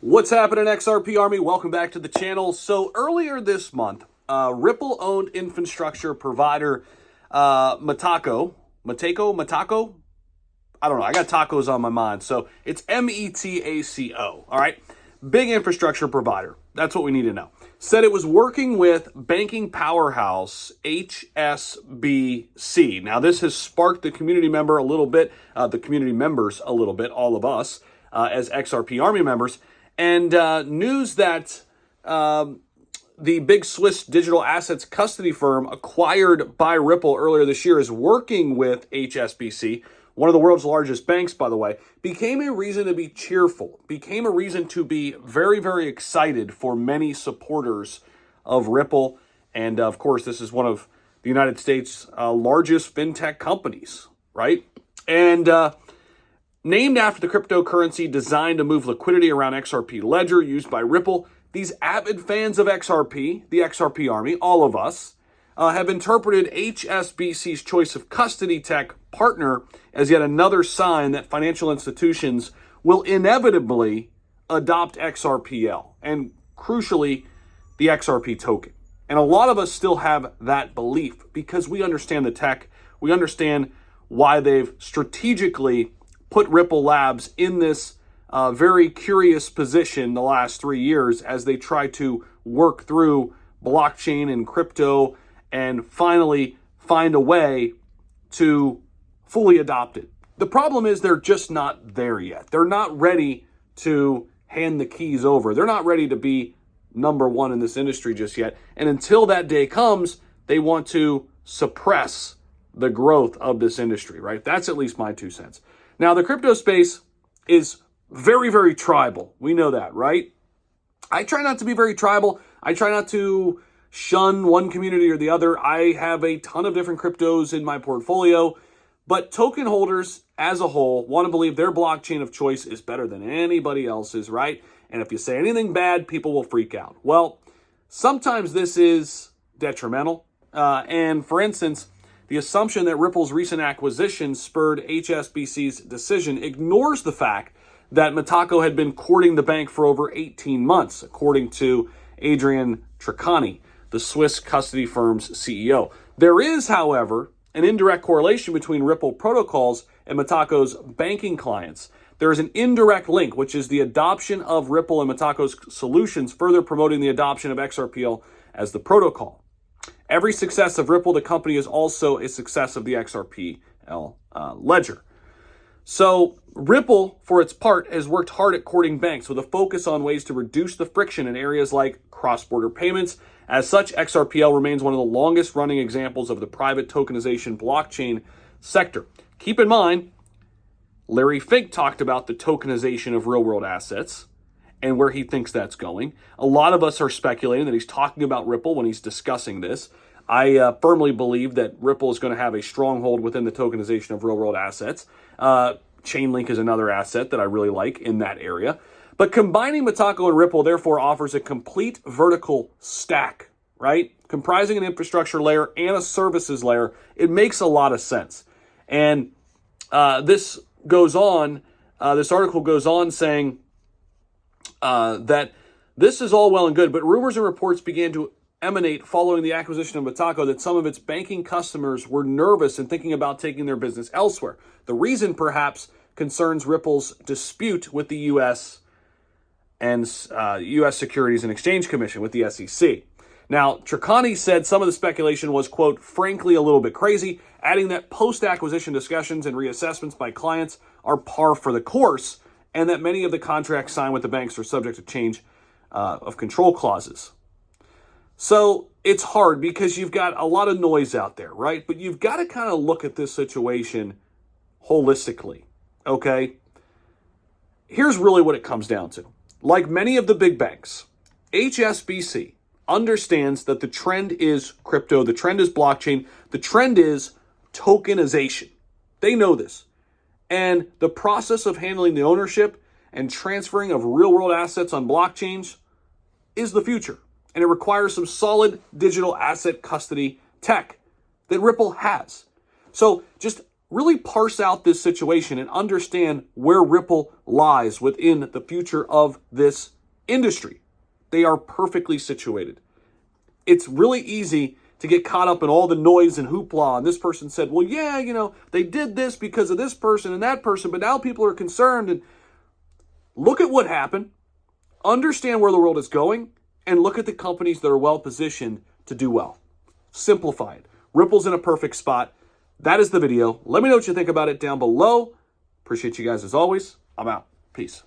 What's happening, XRP Army? Welcome back to the channel. So earlier this month, Ripple-owned infrastructure provider Metaco. I don't know. I got tacos on my mind. So it's METACO, all right? Big infrastructure provider. That's what we need to know. Said it was working with banking powerhouse HSBC. Now, this has sparked the community members a little bit, all of us as XRP Army members. And news that the big Swiss digital assets custody firm acquired by Ripple earlier this year is working with HSBC, one of the world's largest banks, by the way, became a reason to be cheerful, became a reason to be very, very excited for many supporters of Ripple. And of course, this is one of the United States' largest fintech companies, right? And named after the cryptocurrency designed to move liquidity around XRP Ledger used by Ripple, these avid fans of XRP, the XRP Army, all of us, have interpreted HSBC's choice of custody tech partner as yet another sign that financial institutions will inevitably adopt XRPL and, crucially, the XRP token. And a lot of us still have that belief because we understand the tech. We understand why they've strategically put Ripple Labs in this very curious position the last 3 years as they try to work through blockchain and crypto and finally find a way to fully adopt it. The problem is they're just not there yet. They're not ready to hand the keys over. They're not ready to be number one in this industry just yet. And until that day comes, they want to suppress the growth of this industry, right? That's at least my 2 cents. Now, the crypto space is very, very tribal. We know that, right? I try not to be very tribal. I try not to shun one community or the other. I have a ton of different cryptos in my portfolio, but token holders as a whole want to believe their blockchain of choice is better than anybody else's, right? And if you say anything bad, people will freak out. Well, sometimes this is detrimental. And for instance, the assumption that Ripple's recent acquisition spurred HSBC's decision ignores the fact that Metaco had been courting the bank for over 18 months, according to Adrian Treccani, the Swiss custody firm's CEO. There is, however, an indirect correlation between Ripple protocols and Metaco's banking clients. There is an indirect link, which is the adoption of Ripple and Metaco's solutions, further promoting the adoption of XRPL as the protocol. Every success of Ripple, the company, is also a success of the XRPL ledger. So Ripple, for its part, has worked hard at courting banks with a focus on ways to reduce the friction in areas like cross-border payments. As such, XRPL remains one of the longest-running examples of the private tokenization blockchain sector. Keep in mind, Larry Fink talked about the tokenization of real-world assets and where he thinks that's going. A lot of us are speculating that he's talking about Ripple when he's discussing this. I firmly believe that Ripple is going to have a stronghold within the tokenization of real-world assets. Chainlink is another asset that I really like in that area. But combining Metaco and Ripple, therefore, offers a complete vertical stack, right? Comprising an infrastructure layer and a services layer. It makes a lot of sense. And this article goes on saying that this is all well and good, but rumors and reports began to emanate following the acquisition of Metaco that some of its banking customers were nervous and thinking about taking their business elsewhere. The reason, perhaps, concerns Ripple's dispute with the U.S. and U.S. Securities and Exchange Commission, with the SEC. Now, Treccani said some of the speculation was, quote, frankly, a little bit crazy, adding that post-acquisition discussions and reassessments by clients are par for the course, and that many of the contracts signed with the banks are subject to change of control clauses. So it's hard because you've got a lot of noise out there, right? But you've got to kind of look at this situation holistically, okay? Here's really what it comes down to. Like many of the big banks, HSBC understands that the trend is crypto, the trend is blockchain, the trend is tokenization. They know this. And the process of handling the ownership and transferring of real-world assets on blockchains is the future. And it requires some solid digital asset custody tech that Ripple has. So just really parse out this situation and understand where Ripple lies within the future of this industry. They are perfectly situated. It's really easy to get caught up in all the noise and hoopla. And this person said, well, yeah, they did this because of this person and that person, but now people are concerned. And look at what happened, understand where the world is going, and look at the companies that are well positioned to do well. Simplify it. Ripple's in a perfect spot. That is the video. Let me know what you think about it down below. Appreciate you guys as always. I'm out. Peace.